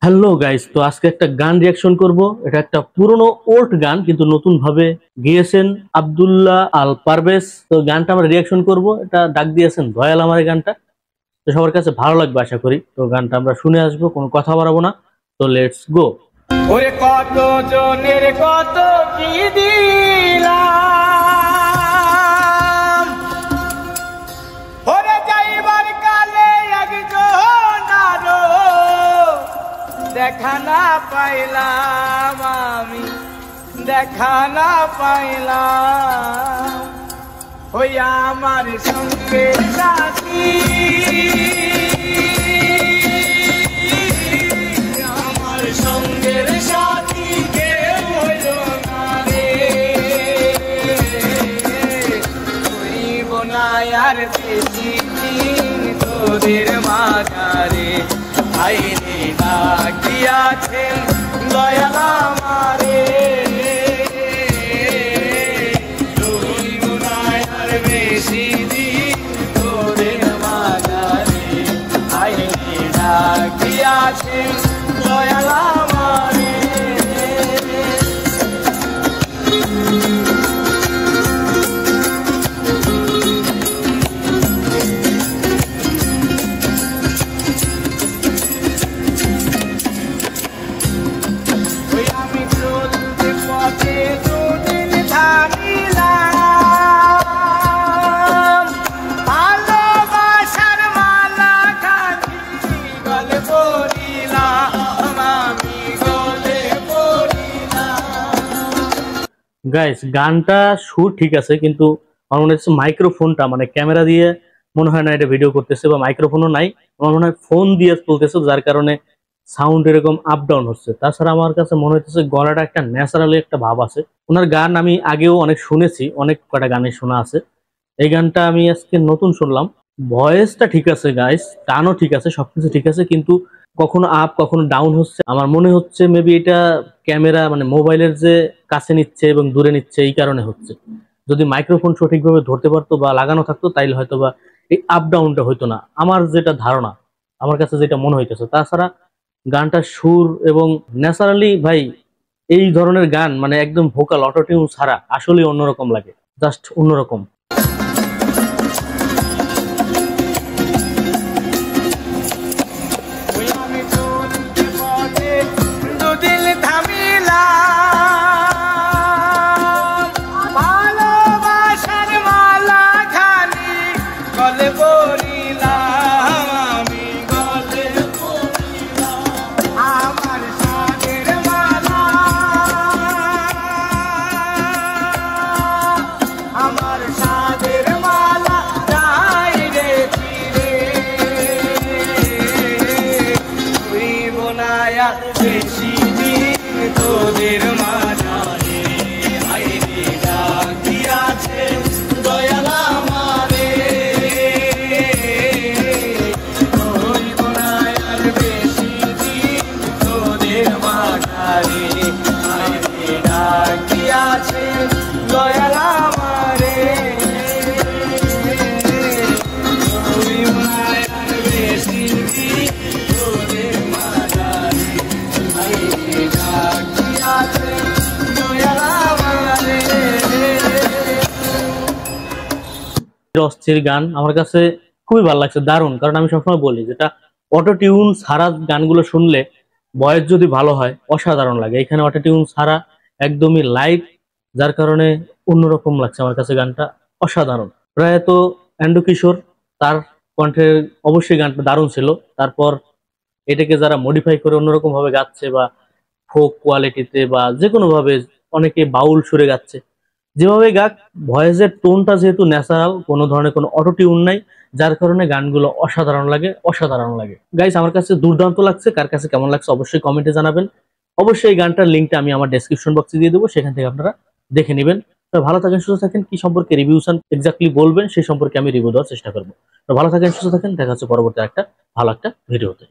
Hello guys, তো আজকে একটা গান রিয়াকশন করব। এটা একটা পুরনো ওল্ড গান, কিন্তু নতুন ভাবে গেয়েছেন আব্দুল্লাহ আল পারভেজ। তো গানটা আমরা রিয়াকশন করব। এটা ডাক দিয়েছেন দয়াল আমার। এই গানটা তো সবার কাছে ভালো লাগবে আশা করি। তো গানটা আমরা শুনে আসবো, কোনো কথা বাড়াবো না। তো লেটস গো। ওরে কত জনের কত কি দিলাম, ওরে যাইবার কালে একজন আরো দেখা না পাইলাম, আমি দেখা না পাইলাম। ওই আমার সঙ্গে সাথী, আমার সঙ্গের সাথী কেউ হইল না রে। হইব না আর বেশি দিন তোদের মাঝারে, আইনে ডাকিয়াছেন দয়াল আমারে। হইব না আর বেশি দিন তোদের মাঝারে, আইনে ডাকিয়াছেন দয়াল আমারে। ওই আমি চলতে পথে দুদিন থামিলাম, ভালোবাসার মালা খানি গলে পড়িলাম, আমি গলে পড়িলাম। গাইস, গানটা সুর ঠিক আছে, কিন্তু আমার মনে হচ্ছে মাইক্রোফোনটা, মানে ক্যামেরা দিয়ে মনে হয় না এটা ভিডিও করতেছে, বা মাইক্রোফোনও নাই। আমার মনে হয় ফোন দিয়ে তুলতেছে, যার কারণে সাউন্ড এরকম আপ ডাউন হচ্ছে। তাছাড়া আমার কাছে মনে হচ্ছে গলাটা একটা ন্যাচারালি একটা ভাব আছে। ওনার গান আমি আগেও অনেক শুনেছি, অনেক কটা গানে শোনা আছে। এই গানটা আমি আজকে নতুন শুনলাম। ভয়েসটা ঠিক আছে গাইস, গানও ঠিক আছে, সবকিছু ঠিক আছে, কিন্তু কখনো আপ কখনো ডাউন হচ্ছে। আমার মনে হচ্ছে মেবি এটা ক্যামেরা, মানে মোবাইলের যে কাছে নিচ্ছে এবং দূরে নিচ্ছে, এই কারণে হচ্ছে। যদি মাইক্রোফোন সঠিকভাবে ধরতে পারতো বা লাগানো থাকতো, তাইলে হয়তো বা এই আপ ডাউনটা হইতো না, আমার যেটা ধারণা, আমার কাছে যেটা মনে হইতেছে। তাছাড়া গানটা সুর এবং ন্যাচারালি ভাই, এই ধরনের গান মানে একদম ভোকাল অটোটিউন ছাড়া আসলে অন্যরকম লাগে, জাস্ট অন্যরকম। ওই আমি চলতে পথে দুদিন থামিলাম, ভালোবাসার মালা খানি গলে পড়িলাম, আমি গলে পড়িলাম। আমার সাদের মালা, আমার সাদের মালা যাই রে ফিরে। হইব না আর বেশি দিন তোদের মাঝারে, আইনে ডাকিয়াছে দয়াল আমারে। হইব না আর বেশি দিন তোদের মাঝারে, আইনে ডাকিয়াছে দয়াল আমারে। হইব না আর বেশি দিন তোদের মাঝারে, আইনে ডাকিয়াছে দয়াল আমারে। অস্থির গান, আমার কাছে খুবই ভালো লাগছে, দারুণ। কারণ আমি সবসময় বলি, যেটা অটো টিউন ছাড়া গানগুলো শুনলে ভয়েস যদি ভালো হয় অসাধারণ লাগে। এখানে অটো টিউন ছাড়া একদমই লাইভ, যার কারণে অন্যরকম লাগছে আমার কাছে গানটা, অসাধারণ। প্রায়ত এন্ডু কিশোর, তার কণ্ঠের অবশ্যই গানটা দারুণ ছিল। তারপর এটাকে যারা মডিফাই করে অন্যরকম ভাবে গাচ্ছে, বা ফোক কোয়ালিটিতে বা যে কোনো ভাবে, অনেকে বাউল সুরে গাচ্ছে, যেভাবে গাক, ভয়েসের টোনটা যেহেতু ন্যাচারাল, কোনো ধরনের কোনো অটো টিউন নাই, যার কারণে গানগুলো অসাধারণ লাগে, অসাধারণ লাগে। গাইস, আমার কাছে দুর্দান্ত লাগছে। কার কাছে কেমন লাগছে অবশ্যই কমেন্টে জানাবেন। অবশ্যই এই গানটার লিঙ্কটা আমি আমার ডেসক্রিপশন বক্সে দিয়ে দেবো, সেখান থেকে আপনারা দেখে নেবেন। তো ভালো থাকেন, সুস্থ থাকেন। কি সম্পর্কে রিভিউশন এক্স্যাক্টলি বলবেন, সেই সম্পর্কে আমি রিভিউ দেওয়ার চেষ্টা করবো। তো ভালো থাকেন, সুস্থ থাকেন, দেখা হচ্ছে পরবর্তী একটা ভালো একটা ভিডিওতে।